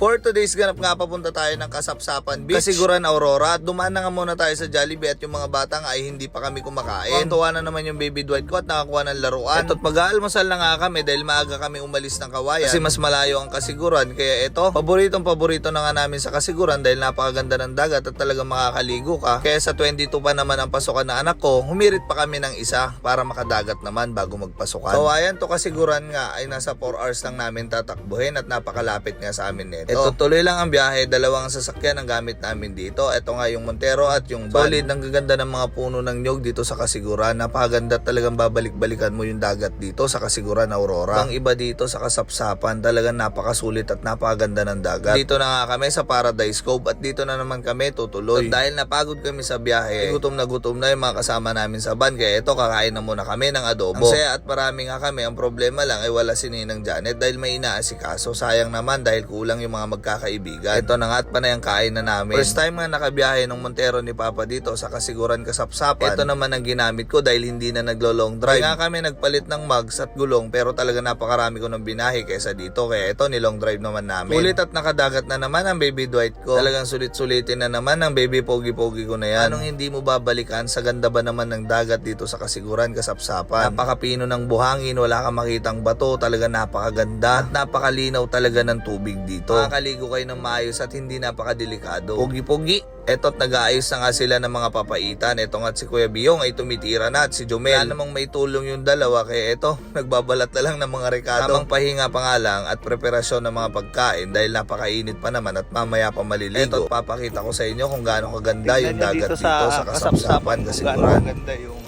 For today's ganap nga, papunta tayo ng Kasapsapan Beach, Kasiguran, Aurora. At dumaan na nga muna tayo sa Jollibee at yung mga bata nga ay hindi pa kami kumakain. Tuwa na naman yung baby Dwight ko at nakakuha ng laruan. Eto't mag-aalmusal na nga kami dahil maaga kami umalis ng Kawayan kasi mas malayo ang Kasiguran. Kaya ito, paborito na nga namin sa Kasiguran dahil napakaganda ng dagat at talagang makakaligo ka. Kaya sa 22 pa naman ang pasukan ng anak ko, humirit pa kami ng isa para makadagat naman bago magpasukan. Kawayan to Kasiguran nga ay nasa 4 hours lang namin tatakbuhin at napakalapit nga sa amin nito. Ito tuloy lang ang biyahe, dalawang sasakyan ang gamit namin dito. Ito nga yung Montero at yung van. Solid, ang gaganda ng mga puno ng nyog dito sa Kasiguran. Napakaganda, talagang babalik-balikan mo yung dagat dito sa Kasiguran, Aurora. Ang iba dito sa Kasapsapan, talagang napakasulit at napakaganda ng dagat. Dito na nga kami sa Paradise Cove at dito na naman kami tutuloy. At dahil napagod kami sa biyahe, gutom na yung mga kasama namin sa van. Kaya ito, kakain na muna kami ng adobo. Ang saya at marami nga kami. Ang problema lang ay wala si Ninang Janet dahil may inaasikaso. Sayang naman dahil kulang yung mga magkakaibigan. Ito na nga at panay ang kain na namin. First time nga nakabiyahe ng Montero ni Papa dito sa Kasiguran, Kasapsapan. Ito naman ang ginamit ko dahil hindi na naglo-long drive. Kaya kami nagpalit ng mugs at gulong pero talaga napakarami ko ng binahe kaysa dito. Kaya ito, nilong drive naman namin. Ulit at nakadagat na naman ang baby Dwight ko. Talagang sulit-sulitin na naman ang baby pogi-pogi ko na yan. Anong hindi mo babalikan? Sa ganda ba naman ng dagat dito sa Kasiguran, Kasapsapan? Napakapino ng buhangin, wala kang makitang bato. Talaga napakaganda at napakalinaw talaga ng tubig dito. Makakaligo kayo ng maayos at hindi napakadelikado. Pogi-pogi. Eto't nag-aayos na nga sila ng mga papaitan. Eto nga si Kuya Biyong ay tumitira na at si Jomel. Wala namang may tulong yung dalawa kaya eto, nagbabalat na lang ng mga rekado. Tamang pahinga pa nga lang at preparasyon ng mga pagkain dahil napakainit pa naman at mamaya pa maliligo. Eto't papakita ko sa inyo kung gaano kaganda yung dagat dito sa Kasapsapan, Kasiguran. Ganda yung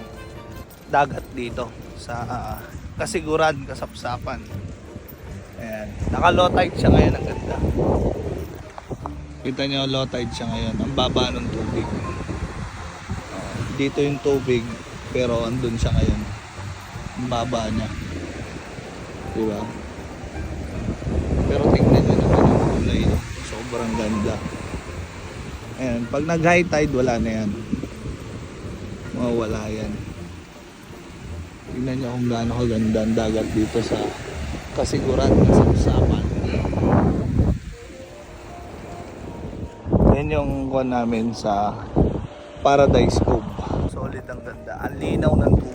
dagat dito sa Kasiguran, Kasapsapan. Ayan. Naka-low tide siya ngayon, ang ganda. Kita nyo, low tide siya ngayon. Ang baba ng tubig. Dito yung tubig, pero andun siya ngayon. Ang baba niya. Diba? Pero tingnan nyo naman yung kulay. Sobrang ganda. Ayan, pag nag-high tide, wala na yan. Mawawala yan. Tingnan nyo kung gaano kaganda ang dagat dito sa Kasiguran, Kasapsapan. Yan yung kuha namin sa Paradise Cove. Solid ang ganda. Ang linaw ng tubig.